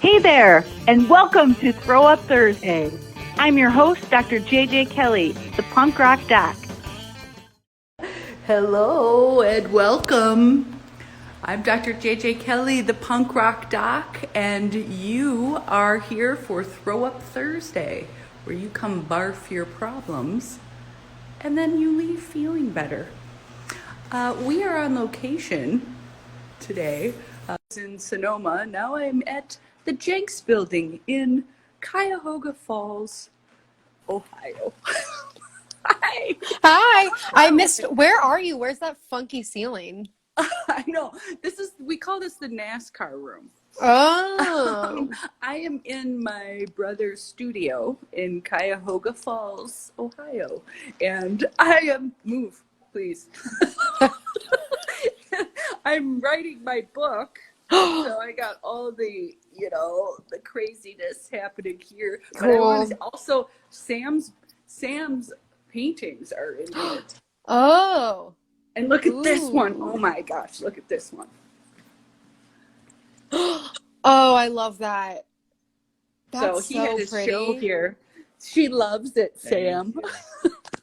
Hey there, and welcome to Throw Up Thursday. I'm your host, Dr. JJ Kelly, the punk rock doc. Hello and welcome. I'm Dr. JJ Kelly, the punk rock doc, and you are here for Throw Up Thursday, where you come barf your problems and then you leave feeling better. We are on location today in Sonoma. Now I'm at the Jenks building in Cuyahoga Falls, Ohio. Hi. Hi. I missed. Where are you? Where's that funky ceiling? I know. We call this the NASCAR room. Oh. I am in my brother's studio in Cuyahoga Falls, Ohio. And move, please. I'm writing my book. So I got all the, the craziness happening here. But I want to also, Sam's paintings are in it. Oh. And look at this one. Oh my gosh, look at this one. Oh, I love that. That's so he had his pretty. show here. She loves it, Sam.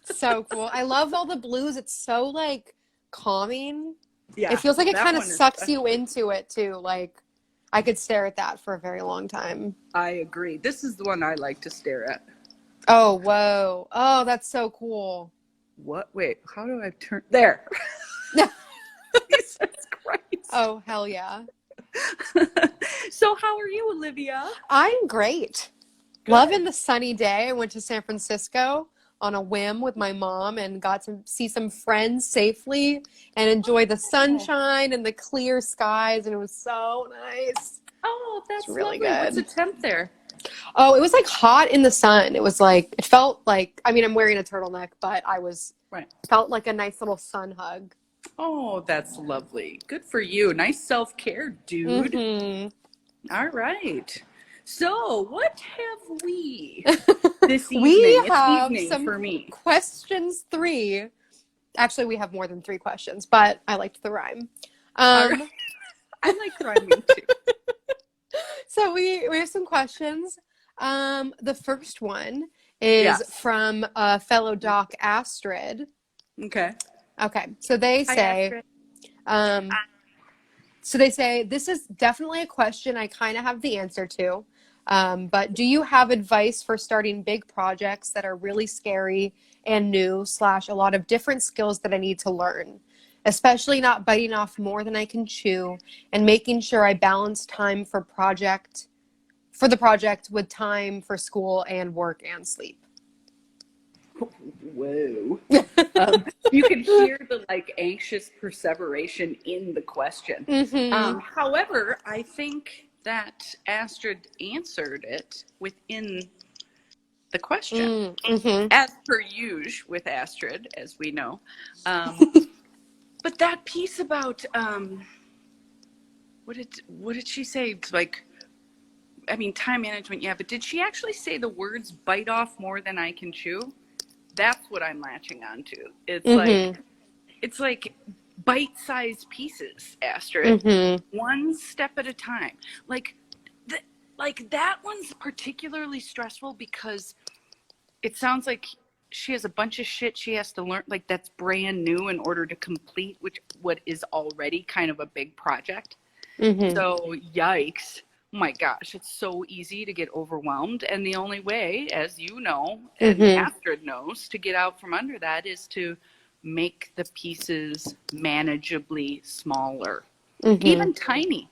So cool. I love all the blues. It's so like calming. Yeah, it feels like it kind of sucks you into it too. Like I could stare at that for a very long time. I agree. This is the one I like to stare at. Oh, whoa. Oh, that's so cool. What? Wait, how do I turn? There. Jesus Christ. Oh, hell yeah. So how are you, Olivia? I'm great. Good. Loving the sunny day. I went to San Francisco on a whim with my mom and got to see some friends safely and enjoy the sunshine and the clear skies, and it was so nice. Oh, that's really lovely. Good. What's the temp there? Oh, it was like hot in the sun. It was like, it felt like, I mean, I'm wearing a turtleneck, but felt like a nice little sun hug. Oh, that's lovely. Good for you. Nice self-care, dude. Mm-hmm. All right. So, what have we this evening? We it's have evening some for me. Questions 3. Actually, we have more than 3 questions, but I liked the rhyme. Right. I like rhyming too. So we have some questions. The first one is from fellow doc Astrid. Okay. So they say, this is definitely a question I kind of have the answer to. But do you have advice for starting big projects that are really scary and new / a lot of different skills that I need to learn, especially not biting off more than I can chew and making sure I balance time for the project with time for school and work and sleep? Whoa. You can hear the anxious perseveration in the question. Mm-hmm. However, I think that Astrid answered it within the question, as per usual with Astrid, as we know. But that piece about what did she say? It's time management, yeah, but did she actually say the words bite off more than I can chew? That's what I'm latching on to. It's like bite-sized pieces, Astrid. One step at a time. That one's particularly stressful because it sounds like she has a bunch of shit she has to learn, that's brand new in order to complete what is already kind of a big project. So yikes. Oh my gosh, it's so easy to get overwhelmed. And the only way, as you know, and Astrid knows, to get out from under that is to make the pieces manageably smaller, even tiny,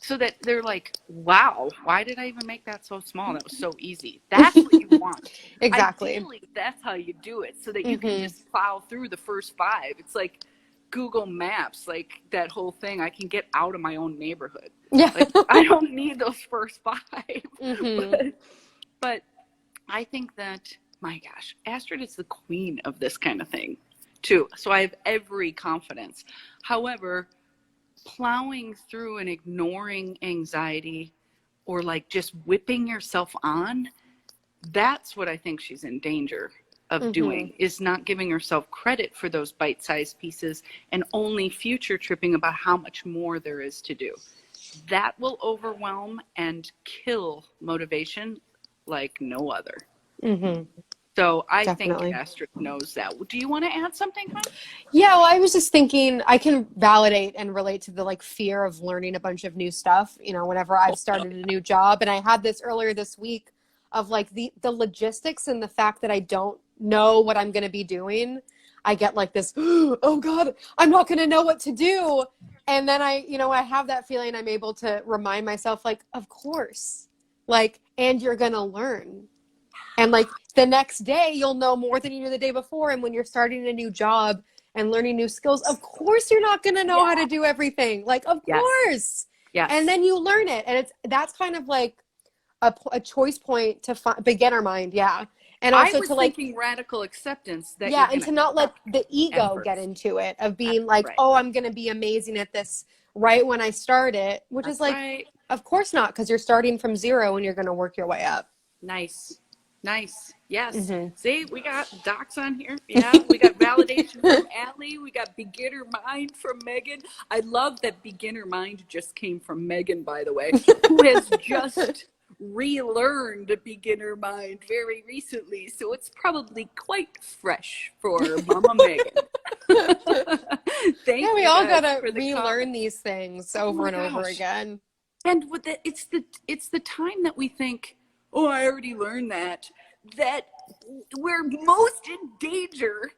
so that they're like, wow, why did I even make that so small? That was so easy. That's what you want. Exactly. Ideally, that's how you do it, so that you can just plow through the first 5. It's like Google Maps, that whole thing. I can get out of my own neighborhood. Yeah. I don't need those first 5. But I think that, my gosh, Astrid is the queen of this kind of thing too. So I have every confidence. However, plowing through and ignoring anxiety or just whipping yourself on, that's what I think she's in danger of doing, is not giving herself credit for those bite-sized pieces and only future tripping about how much more there is to do. that will overwhelm and kill motivation like no other. Mm-hmm. So I Definitely. think Astrid knows that. Do you want to add something, hon? Yeah, well, I was just thinking I can validate and relate to the like fear of learning a bunch of new stuff, whenever I've started a new job. And I had this earlier this week of like the logistics and the fact that I don't know what I'm going to be doing. I get like this, oh God, I'm not going to know what to do. And then I have that feeling. I'm able to remind myself like, of course, like, and you're going to learn. And like the next day, you'll know more than you knew the day before. And when you're starting a new job and learning new skills, of course you're not going to know how to do everything. Like, of course. Yes. And then you learn it. And that's kind of like a choice point to beginner mind. Yeah. And also I was to like thinking radical acceptance that and to not let the ego efforts. get into it of being like, Right. oh, I'm going to be amazing at this right when I start it, which That's is like, right. Of course not, because you're starting from zero and you're going to work your way up. Nice. Yes. Mm-hmm. See, we got docs on here. Yeah, we got validation from Allie. We got beginner mind from Megan. I love that beginner mind just came from Megan, by the way, who has just relearned beginner mind very recently. So it's probably quite fresh for Mama Megan. Thank you. We all guys gotta for the relearn comments. these things over and over again. And with it's the time that we think, oh, I already learned that we're most in danger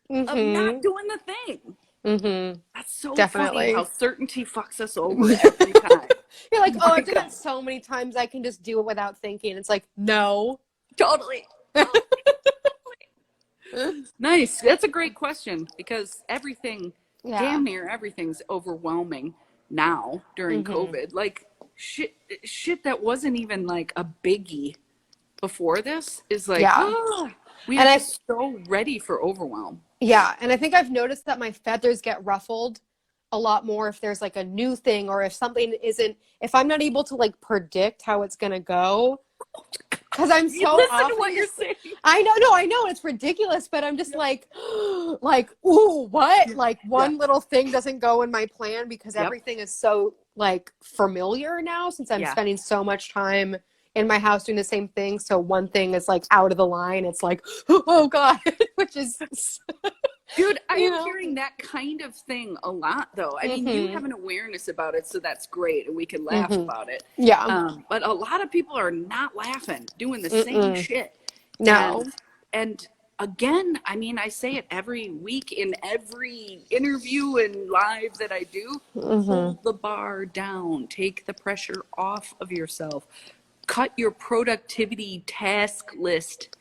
of not doing the thing. Mm-hmm. That's so Definitely. funny how certainty fucks us over every time. You're like, oh, I've done that so many times, I can just do it without thinking. It's like, no. Totally. Nice. That's a great question because everything, damn near everything's overwhelming now during COVID. Like shit that wasn't even like a biggie before this is like, we are so ready for overwhelm. Yeah, and I think I've noticed that my feathers get ruffled a lot more if there's like a new thing or if something if I'm not able to like predict how it's gonna go. Because I'm so listen to what you're saying. I know it's ridiculous, but I'm just like, ooh, what? Like one little thing doesn't go in my plan because everything is so like familiar now since I'm spending so much time in my house doing the same thing. So one thing is like out of the line. It's like, oh God, which is. Dude, I am hearing that kind of thing a lot, though. I mean, you have an awareness about it, so that's great, and we can laugh about it. Yeah. But a lot of people are not laughing, doing the same shit. No. And again, I mean, I say it every week in every interview and live that I do. Hold the bar down. Take the pressure off of yourself. Cut your productivity task list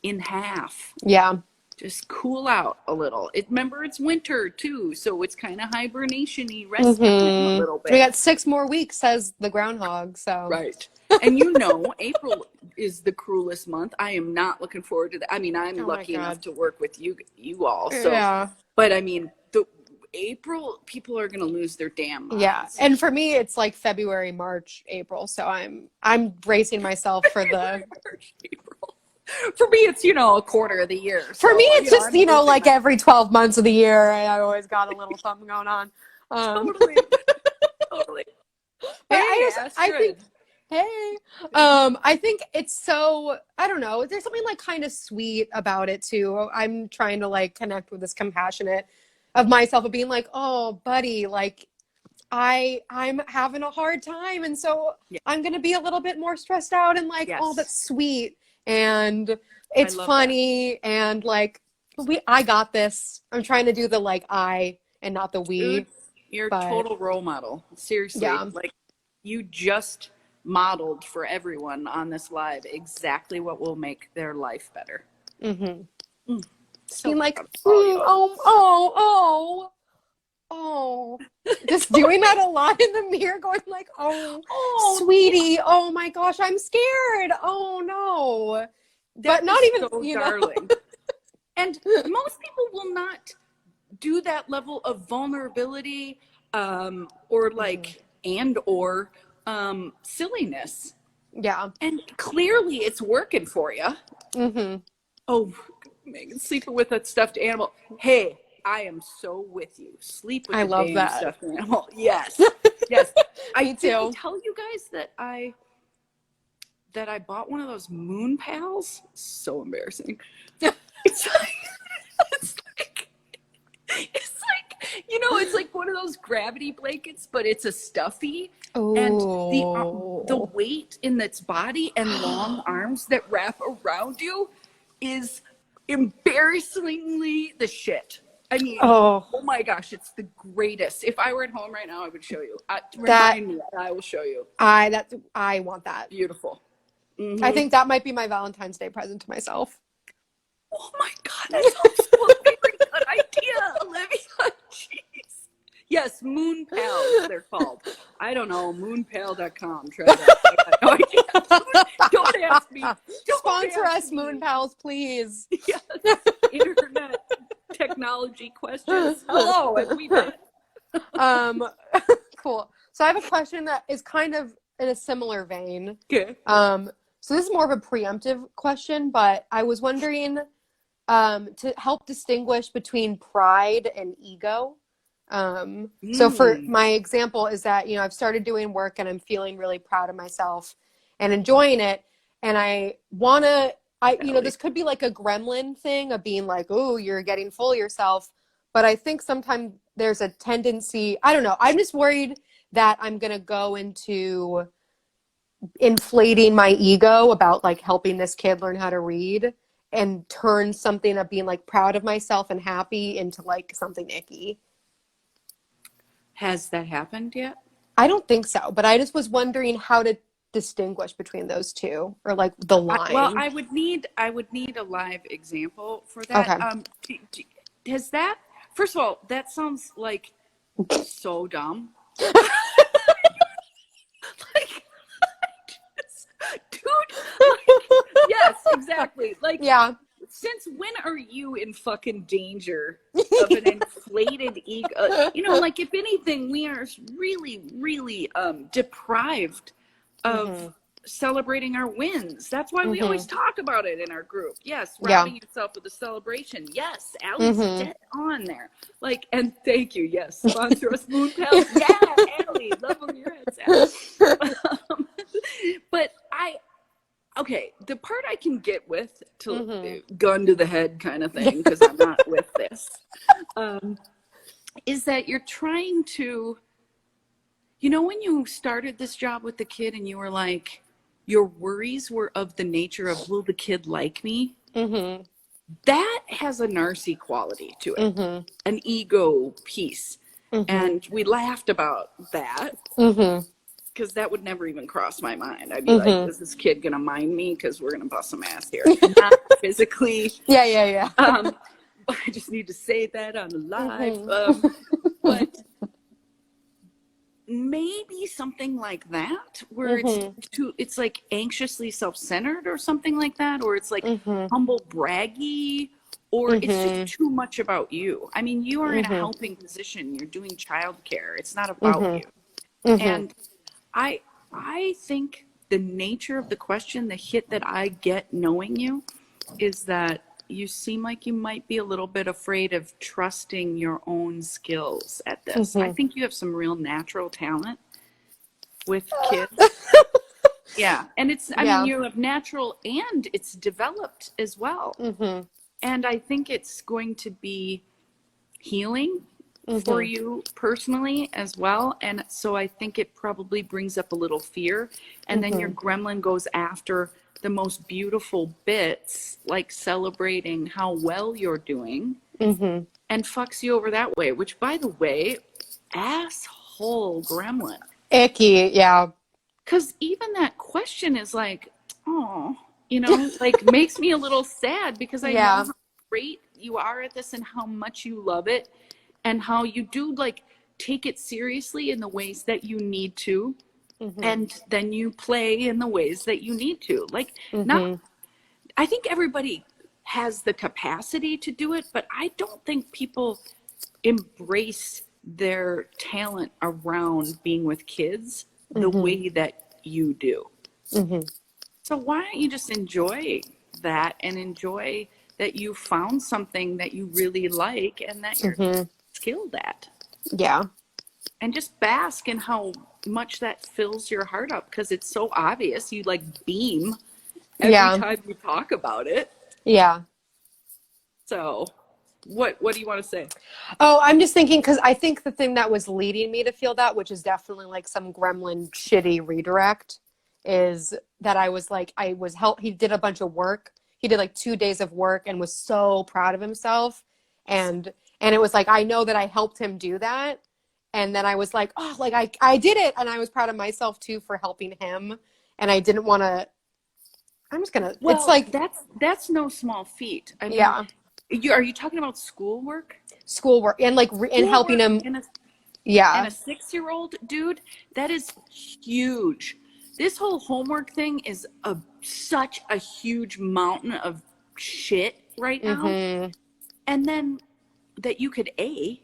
in half. Yeah. Just cool out a little. Remember, it's winter too, so it's kind of hibernation-y, rest time a little bit. We got 6 more weeks, says the groundhog. So right, and April is the cruelest month. I am not looking forward to that. I mean, I'm lucky enough to work with you all. So, but I mean, April, people are gonna lose their damn minds. Yeah, and for me, it's like February, March, April. So I'm bracing myself for the. March, April. For me, it's, a quarter of the year. For me, it's just, like every 12 months of the year, I always got a little something going on. Totally. But I think it's so, I don't know, there's something like kind of sweet about it too. I'm trying to like connect with this compassionate of myself of being like, oh, buddy, like I'm having a hard time. And so I'm going to be a little bit more stressed out and like, oh, that's sweet. And it's funny that. And like I got this. I'm trying to do the like I and not the we. Dude, you're a total role model. Seriously. Like you just modeled for everyone on this live exactly what will make their life better. So being like, just doing that a lot in the mirror, going like, sweetie, oh my gosh, I'm scared. Oh no. But not even so darling. And most people will not do that level of vulnerability or like or silliness. Yeah. And clearly it's working for you. Oh, Megan, sleeping with a stuffed animal. Hey, I am so with you. Sleep with a stuffed animal. Yes. Yes. Me Did I too. tell you guys that I bought one of those moon pals? So embarrassing. It's like, it's like, it's like, it's like one of those gravity blankets, but it's a stuffy. And the Oh. weight in its body and long arms that wrap around you is embarrassingly the shit. I mean, Oh, oh my gosh, it's the greatest. If I were at home right now, I would show you. that Remind me, and I will show you. I want that. Beautiful. I think that might be my Valentine's Day present to myself. Oh my God, that's also a very good idea, Olivia. Jeez. Yes, moon pals, they're called. I don't know, moonpal.com. Try that. I got no idea. Don't ask me. Don't Sponsor ask us, me. Moon Pals, please. Yes. Internet technology questions. Hello, have we met? Cool. So I have a question that is kind of in a similar vein. Okay. So this is more of a preemptive question, but I was wondering to help distinguish between pride and ego. So for my example is that, I've started doing work and I'm feeling really proud of myself and enjoying it. And this could be like a gremlin thing of being like, oh, you're getting full of yourself. But I think sometimes there's a tendency, I don't know, I'm just worried that I'm going to go into inflating my ego about like helping this kid learn how to read and turn something of being like proud of myself and happy into like something icky. Has that happened yet? I don't think so, but I just was wondering how to distinguish between those two or like the line. Well, I would need a live example for that. Okay. Has that, first of all, that sounds like so dumb. Dude, yes, exactly. Like, yeah. Since when are you in fucking danger of an inflated ego? Like if anything, we are really, really deprived of celebrating our wins. That's why we always talk about it in our group. Yes, robbing yourself with a celebration. Yes, Allie's dead on there. Like, and thank you. Yes, sponsor us, Moon Pals. Yeah, Allie, love on your heads, Allie. But okay, the part I can get with, gun to the head kind of thing, because I'm not with this, is that you're trying to, when you started this job with the kid and you were like, your worries were of the nature of, will the kid like me? That has a narcissy quality to it, an ego piece. And we laughed about that. Because that would never even cross my mind. I'd be like, is this kid going to mind me? Because we're going to bust some ass here. Not physically. Yeah. But I just need to say that on the live. But maybe something like that, where it's like anxiously self-centered or something like that, or it's like humble braggy, or it's just too much about you. I mean, you are in a helping position. You're doing childcare. It's not about you. And I think the nature of the question, the hit that I get knowing you, is that you seem like you might be a little bit afraid of trusting your own skills at this. I think you have some real natural talent with kids. Yeah. And I mean, you have natural and it's developed as well. And I think it's going to be healing for you personally as well. And so I think it probably brings up a little fear. And then your gremlin goes after the most beautiful bits, like celebrating how well you're doing, and fucks you over that way, which, by the way, asshole gremlin. Icky, yeah. Because even that question is like, oh, like makes me a little sad, because I know how great you are at this and how much you love it. And how you do like take it seriously in the ways that you need to, and then you play in the ways that you need to. Like, I think everybody has the capacity to do it, but I don't think people embrace their talent around being with kids the way that you do. So why don't you just enjoy that and enjoy that you found something that you really like and that you're skilled at. Yeah. And just bask in how much that fills your heart up because it's so obvious. You like beam every time you talk about it. Yeah. So what do you want to say? Oh, I'm just thinking, because I think the thing that was leading me to feel that, which is definitely like some gremlin shitty redirect, is that I was like, he did a bunch of work. He did like 2 days of work and was so proud of himself. And it was like, I know that I helped him do that. And then I was like, oh, like I did it. And I was proud of myself too for helping him. And I didn't want to, Well, it's like, that's no small feat. I mean, yeah, are you talking about schoolwork? schoolwork and like, and helping him. And Yeah. a 6-year-old dude, that is huge. This whole homework thing is such a huge mountain of shit right now. Mm-hmm. And then that you could A,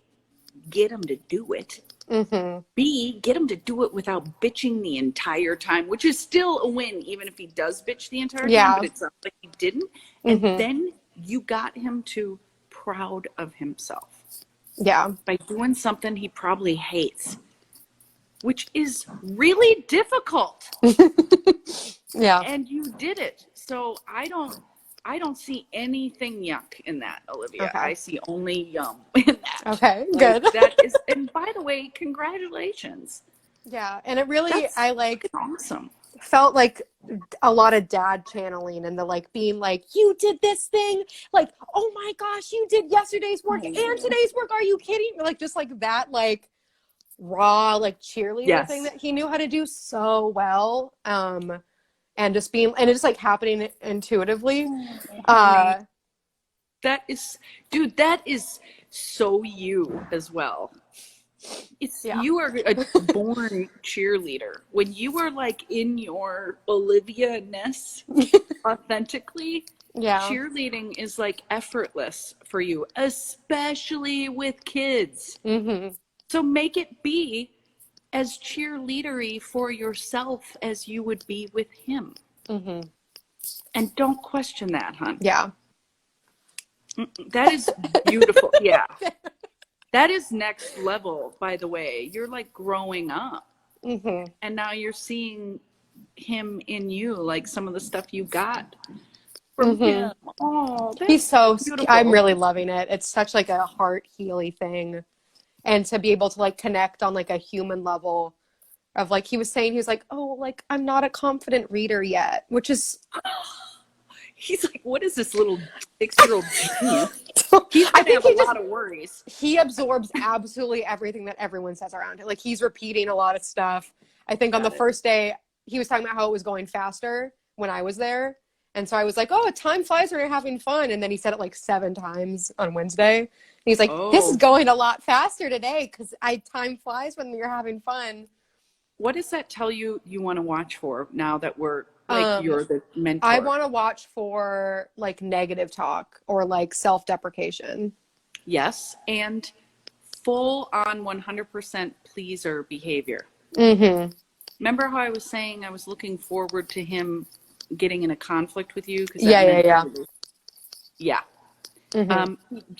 get him to do it. Mm-hmm. B, get him to do it without bitching the entire time, which is still a win, even if he does bitch the entire time, but it sounds like he didn't. And then you got him to proud of himself. Yeah. By doing something he probably hates, which is really difficult. Yeah. And you did it. So I don't see anything yuck in that, Olivia. Okay. I see only yum in that. Okay, like, good. That is, and by the way, congratulations. Yeah, and it really, That's I like awesome. felt like a lot of dad channeling and the like being like, you did this thing, like, oh my gosh, you did yesterday's work and today's work. Are you kidding? Like just like that, like raw, like cheerleader thing that he knew how to do so well. And just being, and it's like happening intuitively. That is, dude, that is so you as well. You are a born cheerleader. When you are like in your Olivia-ness authentically, cheerleading is like effortless for you, especially with kids. Mm-hmm. So make it be as cheerleadery for yourself as you would be with him. Mm-hmm. And don't question that, hon. Yeah. That is beautiful. Yeah. That is next level, by the way. You're like growing up. Mm-hmm. And now you're seeing him in you, like some of the stuff you got from him. Oh, he's so beautiful. I'm really loving it. It's such like a heart healy thing. And to be able to like connect on like a human level of like, he was saying, he was like, oh, like I'm not a confident reader yet, which is he's like, what is this little 6-year-old genius? He's gonna have a lot of worries. He absorbs absolutely everything that everyone says around him. Like he's repeating a lot of stuff. I think on the first day he was talking about how it was going faster when I was there. And so I was like, oh, time flies when you're having fun. And then he said it like 7 times on Wednesday. And he's like, this is going a lot faster today because time flies when you're having fun. What does that tell you want to watch for now that we're like you're the mentor? I want to watch for like negative talk or like self-deprecation. Yes. And full on 100% pleaser behavior. Mm-hmm. Remember how I was saying I was looking forward to him getting in a conflict with you? Yeah. Mm-hmm.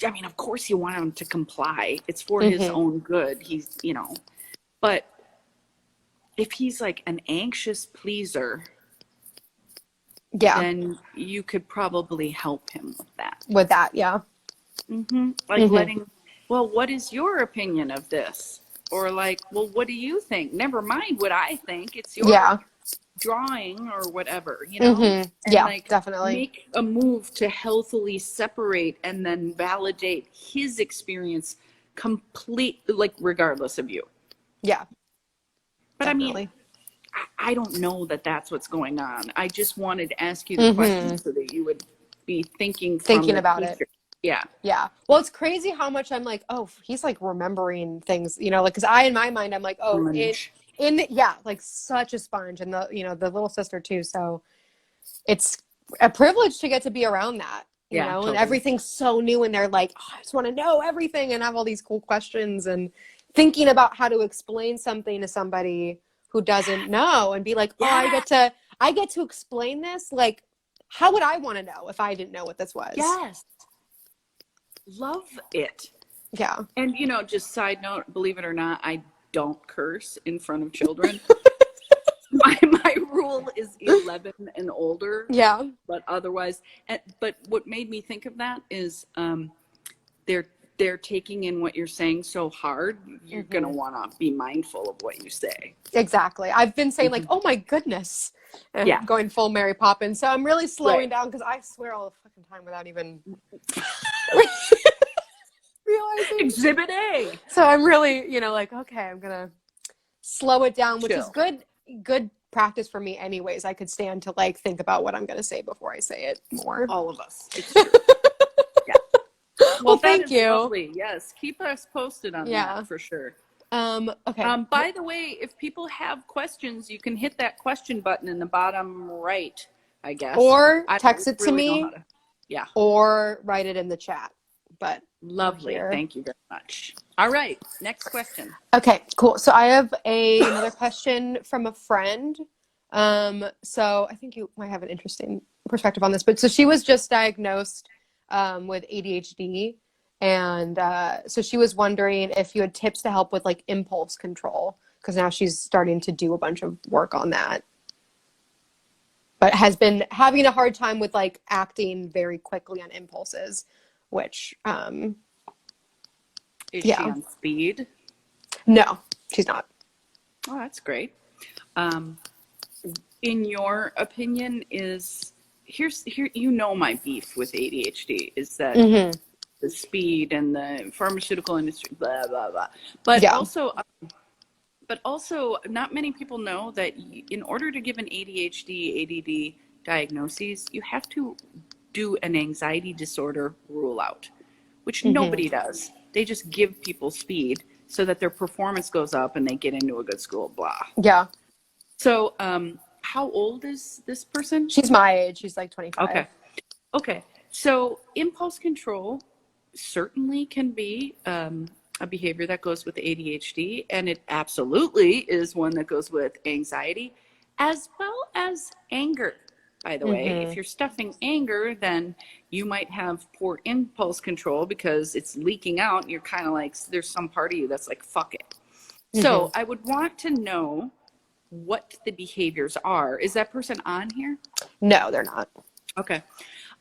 I mean, of course you want him to comply. It's for his own good. He's, but if he's like an anxious pleaser, then you could probably help him with that. Letting, well, what is your opinion of this? Or like, well, what do you think? Never mind what I think. It's your drawing or whatever, And definitely. Make a move to healthily separate and then validate his experience like regardless of you. Yeah. But definitely. I mean, I don't know that that's what's going on. I just wanted to ask you the question so that you would be thinking about it. Yeah. Yeah. Well, it's crazy how much I'm like, oh, he's like remembering things, like, because in my mind, I'm like, oh, like such a sponge, and the little sister too. So it's a privilege to get to be around that, you know, totally. And everything's so new, and they're like, oh, I just want to know everything and have all these cool questions and thinking about how to explain something to somebody who doesn't know and be like, oh, I get to explain this. Like, how would I want to know if I didn't know what this was? Yes. Love it. Yeah. And, just side note, believe it or not, I don't curse in front of children. My rule is 11 and older. Yeah. But otherwise, but what made me think of that is they're taking in what you're saying so hard. You're gonna want to be mindful of what you say. Exactly. I've been saying like, oh my goodness, and Yeah. going full Mary Poppins. So I'm really slowing Right. down because I swear all the fucking time without even realizing. Exhibit A. So I'm really, like, okay, I'm gonna slow it down, which is Chill. good practice for me anyways. I could stand to like think about what I'm gonna say before I say it more. All of us. It's true. Yeah. Well, that thank is you. Lovely. Yes. Keep us posted on that for sure. Okay. By the way, if people have questions, you can hit that question button in the bottom right, I guess. Or I text don't it to really me. know how to. Yeah. Or write it in the chat. But Lovely. Thank you very much. All right. Next question. Okay, cool. So I have another question from a friend. So I think you might have an interesting perspective on this. But so she was just diagnosed with ADHD. And so she was wondering if you had tips to help with like impulse control, because now she's starting to do a bunch of work on that. But has been having a hard time with like acting very quickly on impulses, which Is she on speed? No, she's not. Oh, that's great. In your opinion, my beef with ADHD is that the speed and the pharmaceutical industry, blah blah blah. But also, not many people know that in order to give an ADHD, ADD diagnosis, you have to do an anxiety disorder rule out, which nobody does. They just give people speed so that their performance goes up and they get into a good school, blah. Yeah. So, how old is this person? She's my age. She's like 25. Okay. So impulse control certainly can be a behavior that goes with ADHD, and it absolutely is one that goes with anxiety, as well as anger. By the way, if you're stuffing anger, then you might have poor impulse control because it's leaking out. And you're kind of like, there's some part of you that's like, fuck it. So I would want to know what the behaviors are. Is that person on here? No, they're not. Okay.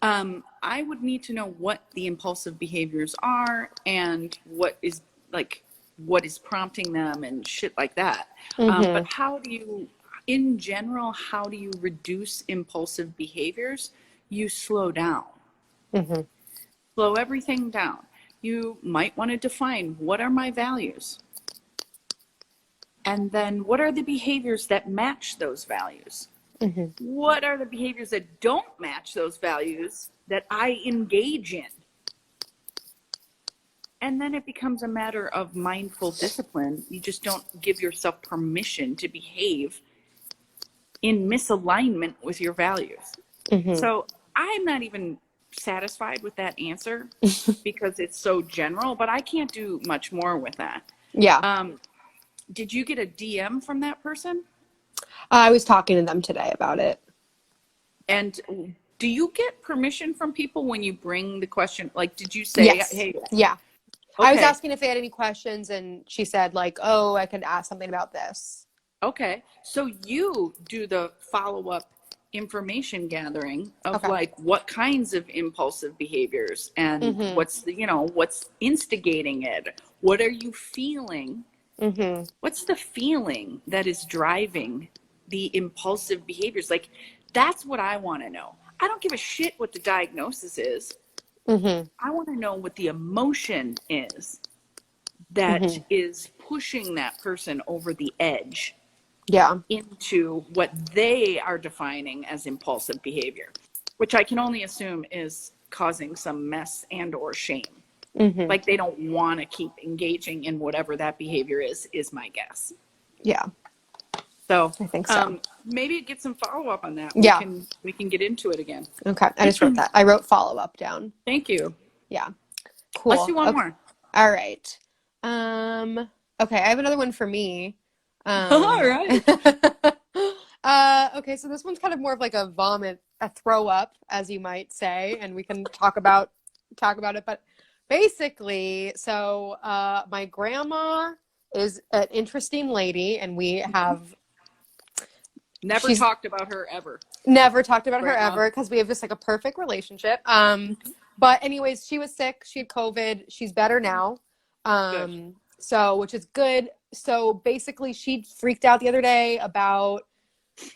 I would need to know what the impulsive behaviors are and what is prompting them and shit like that. But in general, how do you reduce impulsive behaviors? You slow down. Slow everything down. You might want to define, what are my values? And then what are the behaviors that match those values? What are the behaviors that don't match those values that I engage in? And then it becomes a matter of mindful discipline. You just don't give yourself permission to behave in misalignment with your values. So I'm not even satisfied with that answer because it's so general, but I can't do much more with that. Yeah. Did you get a DM from that person? I was talking to them today about it. And do you get permission from people when you bring the question? Like, did you say, Yes. hey? Yeah. Okay. I was asking if they had any questions, and she said like, oh, I could ask something about this. Okay. So you do the follow-up information gathering of like what kinds of impulsive behaviors and what's instigating it? What are you feeling? What's the feeling that is driving the impulsive behaviors? Like, that's what I want to know. I don't give a shit what the diagnosis is. I want to know what the emotion is that is pushing that person over the edge into what they are defining as impulsive behavior, which I can only assume is causing some mess and or shame. Like they don't want to keep engaging in whatever that behavior is my guess. Yeah. So I think so. Maybe get some follow-up on that. We can get into it again. Okay. I just wrote that. I wrote follow-up down. Thank you. Yeah. Cool. Let's do one more. All right. Okay. I have another one for me. All right. Okay. So this one's kind of more of like a throw up, as you might say, and we can talk about it. But basically, so my grandma is an interesting lady, and we have Never talked about her ever. Never talked about her Grandma. ever, because we have just like a perfect relationship. But anyways, she was sick. She had COVID. She's better now. So, which is good. So basically she freaked out the other day about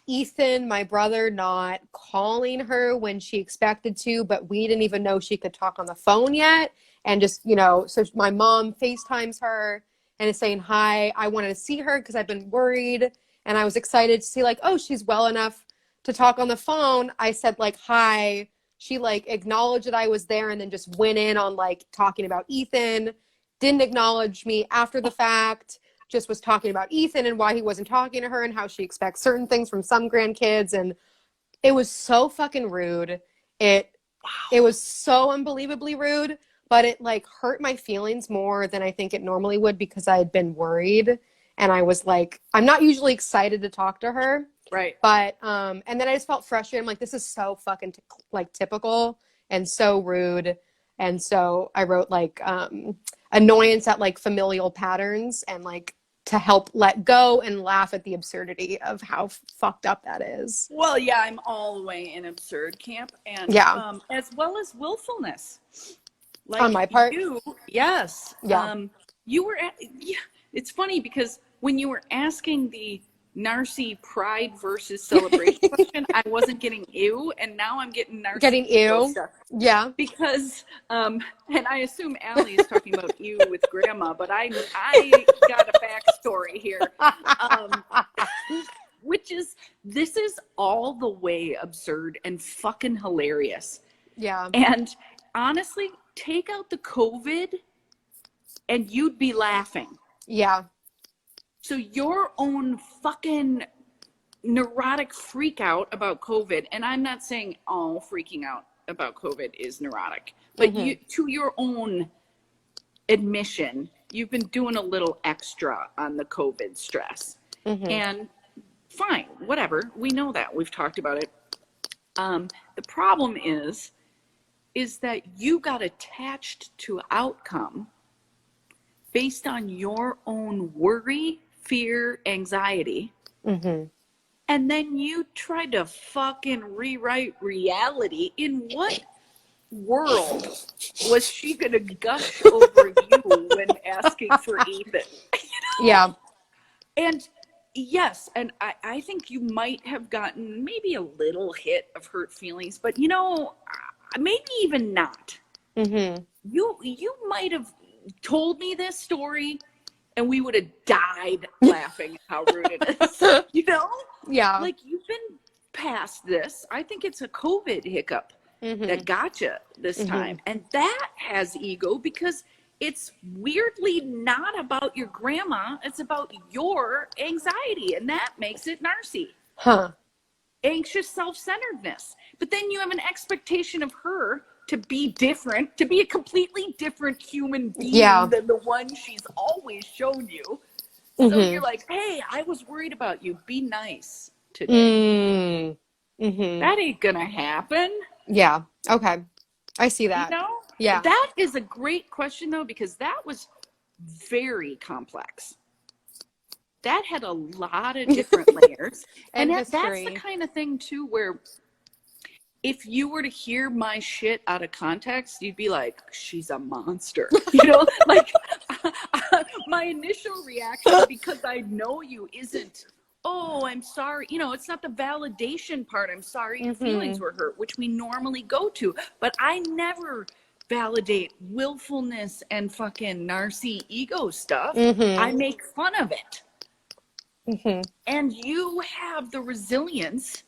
Ethan, my brother, not calling her when she expected to, but we didn't even know she could talk on the phone yet. And just, so my mom FaceTimes her and is saying, hi, I wanted to see her because I've been worried. And I was excited to see like, oh, she's well enough to talk on the phone. I said like, hi. She like acknowledged that I was there and then just went in on like talking about Ethan. Didn't acknowledge me after the fact. Just was talking about Ethan and why he wasn't talking to her and how she expects certain things from some grandkids. And it was so fucking rude. It was so unbelievably rude, but it like hurt my feelings more than I think it normally would, because I had been worried. And I was like, I'm not usually excited to talk to her. Right. But, and then I just felt frustrated. I'm like, this is so fucking typical and so rude. And so I wrote like, annoyance at like familial patterns, and like to help let go and laugh at the absurdity of how fucked up that is. Well, yeah, I'm all the way in absurd camp, and as well as willfulness. Like on my part, yes, yeah. You were it's funny because when you were asking the Narcy pride versus celebration question, I wasn't getting ew, and now I'm getting Narcy ew stuff. Yeah, because and I assume Allie is talking about you with grandma, but I got a backstory here, which is, this is all the way absurd and fucking hilarious. Yeah. And honestly, take out the COVID and you'd be laughing. Yeah. So your own fucking neurotic freak out about COVID, and I'm not saying all freaking out about COVID is neurotic, but you, to your own admission, you've been doing a little extra on the COVID stress. And fine, whatever. We know that. We've talked about it. The problem is that you got attached to outcome based on your own worry, fear, anxiety. And then you tried to fucking rewrite reality. In what world was she gonna gush over you when asking for Ethan? Yeah. And yes, and I think you might have gotten maybe a little hit of hurt feelings, but maybe even not. You might have told me this story and we would have died laughing at how rude it is. Yeah. Like, you've been past this. I think it's a COVID hiccup that got you this time. And that has ego, because it's weirdly not about your grandma. It's about your anxiety. And that makes it narcy. Anxious self-centeredness. But then you have an expectation of her to be different, to be a completely different human being than the one she's always shown you. So you're like, hey, I was worried about you. Be nice today. That ain't gonna happen. Yeah. Okay. I see that. Yeah. That is a great question, though, because that was very complex. That had a lot of different layers. and that's the kind of thing, too, where if you were to hear my shit out of context, you'd be like, she's a monster. Like, my initial reaction, because I know you, isn't, oh, I'm sorry. It's not the validation part. I'm sorry your feelings were hurt, which we normally go to. But I never validate willfulness and fucking narcy ego stuff. I make fun of it. And you have the resilience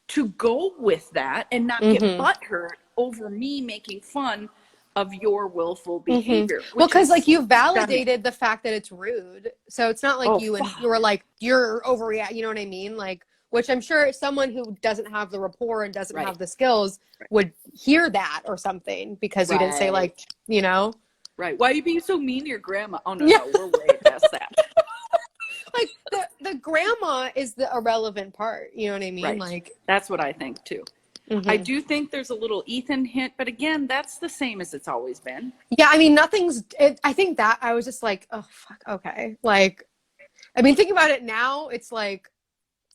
to go with that and not get butthurt over me making fun of your willful behavior. Well, because like you validated the fact that it's rude, so it's not like you were like, you're overreacting. You know what I mean? Like, which I'm sure someone who doesn't have the rapport and doesn't have the skills would hear that or something, because you didn't say like, Right? Why are you being so mean to your grandma? Oh no, we're way past that. Like the grandma is the irrelevant part. You know what I mean? Right. Like, that's what I think too. I do think there's a little Ethan hint, but again, that's the same as it's always been. Yeah, I mean, I think that I was just like, oh, fuck, okay. Like, I mean, thinking about it now, it's like,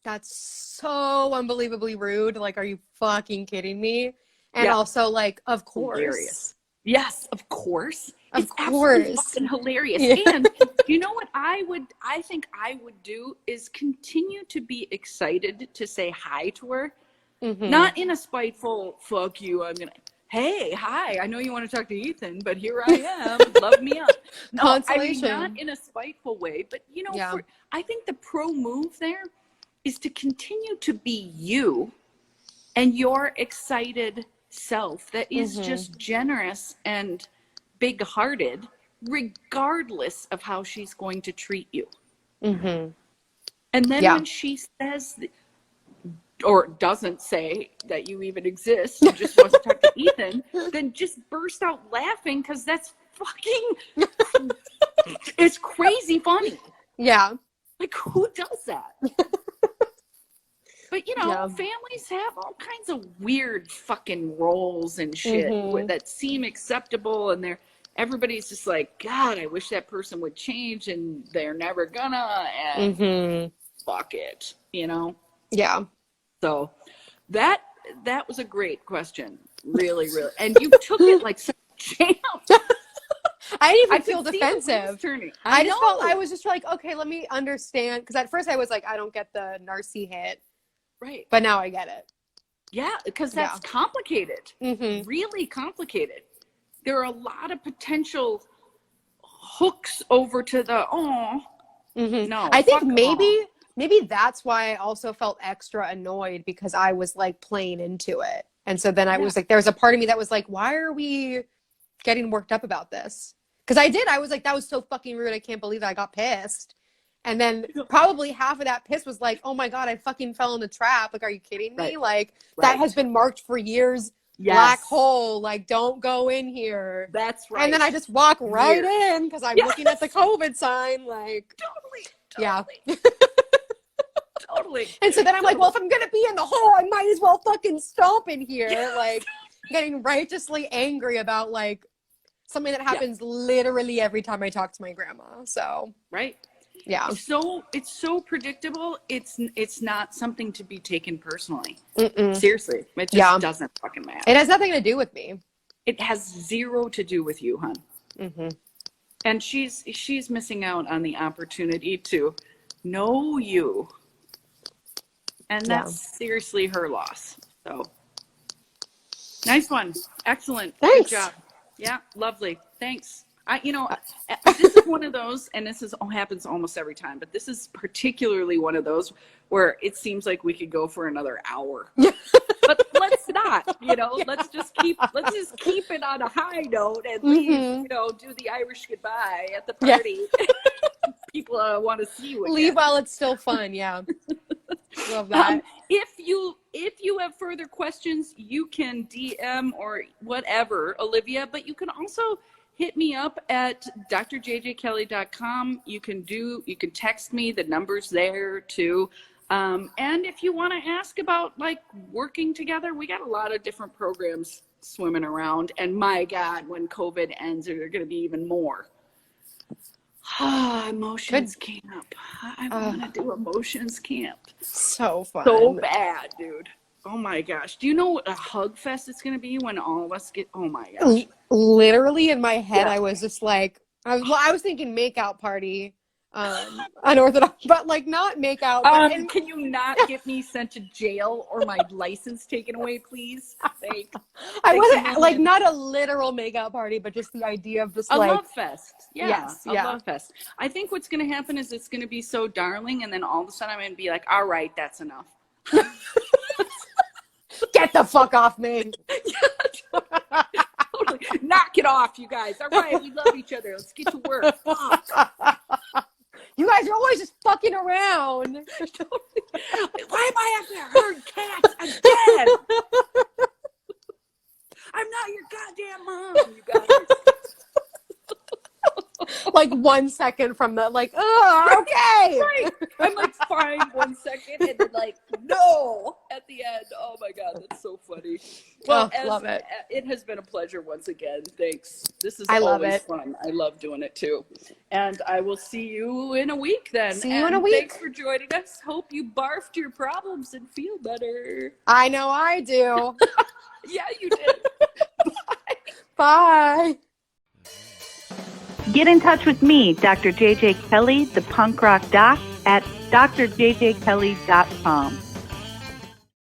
that's so unbelievably rude. Like, are you fucking kidding me? And also, like, of course. Hilarious. Yes, of course. Of course. Absolutely fucking hilarious. Yeah. And you know what I think I would do is continue to be excited to say hi to her. Not in a spiteful, fuck you, I'm gonna, hey, hi, I know you want to talk to Ethan, but here I am, love me up. No, Consolation. I mean, not in a spiteful way, but you know, I think the pro move there is to continue to be you and your excited self that is just generous and big-hearted, regardless of how she's going to treat you. And then when she says, or doesn't say that you even exist, you just want to talk to Ethan, then just burst out laughing, because that's fucking, it's crazy funny. Yeah. Like, who does that? But, you know, families have all kinds of weird fucking roles and shit that seem acceptable, and everybody's just like, God, I wish that person would change, and they're never gonna, and fuck it, you know? Yeah. So that was a great question. Really, really. And you took it like some champ. I didn't even feel defensive. I was just like, okay, let me understand. Because at first I was like, I don't get the Narcy hit. Right. But now I get it. Yeah, because that's complicated. Really complicated. There are a lot of potential hooks over to the, no. I think maybe that's why I also felt extra annoyed, because I was like playing into it. And so then I was like, there was a part of me that was like, why are we getting worked up about this? Because I was like, that was so fucking rude. I can't believe I got pissed. And then probably half of that piss was like, oh my God, I fucking fell in the trap. Like, are you kidding me? Like, that has been marked for years. Black hole, like, don't go in here. That's right. And then I just walk right in because I'm looking at the COVID sign, like. Totally. Yeah. Totally. And so then I'm like, well, if I'm going to be in the hole, I might as well fucking stomp in here. Like, getting righteously angry about, like, something that happens literally every time I talk to my grandma. So. Right. Yeah. So it's so predictable. It's not something to be taken personally. Seriously. It just doesn't fucking matter. It has nothing to do with me. It has zero to do with you, hon. And she's missing out on the opportunity to know you. And that's seriously her loss. So nice one. Excellent. Thanks. Good job. Yeah, lovely. Thanks. This is one of those, and this happens almost every time, but this is particularly one of those where it seems like we could go for another hour. But let's not, let's just keep it on a high note and leave, do the Irish goodbye at the party. People want to see you again. Leave while it's still fun, Love that. If you have further questions, you can DM or whatever, Olivia, but you can also hit me up at drjjkelly.com. You can text me, the number's there too. And if you want to ask about like working together, we got a lot of different programs swimming around. And my God, when COVID ends, there are going to be even more. Emotions camp. I want to do emotions camp. So fun. So bad, dude. Oh my gosh. Do you know what a hug fest is going to be when all of us get, oh my gosh. Literally in my head, I was just like, I was thinking makeout party, unorthodox, but like not makeout. But can you not get me sent to jail or my license taken away, please? I wasn't like not a literal makeout party, but just the idea of just a love fest. Yeah, a love fest. I think what's going to happen is it's going to be so darling, and then all of a sudden I'm going to be like, all right, that's enough. Get the fuck off me. Totally. Knock it off, you guys. All right, we love each other. Let's get to work. You guys are always just fucking around. Why am I up there herding cats again? I'm not your goddamn mom, you guys. Like 1 second from the like, oh, okay. Right. I'm like, fine, 1 second, and then like, no, at the end. Oh my God, that's so funny. Well, love it. It has been a pleasure once again. Thanks. This is I love always it. fun. I love doing it too. And I will see you in a week then. See you in a week. Thanks for joining us. Hope you barfed your problems and feel better. I know I do. Yeah, you did. Bye. Get in touch with me, Dr. JJ Kelly, the punk rock doc, at drjjkelly.com.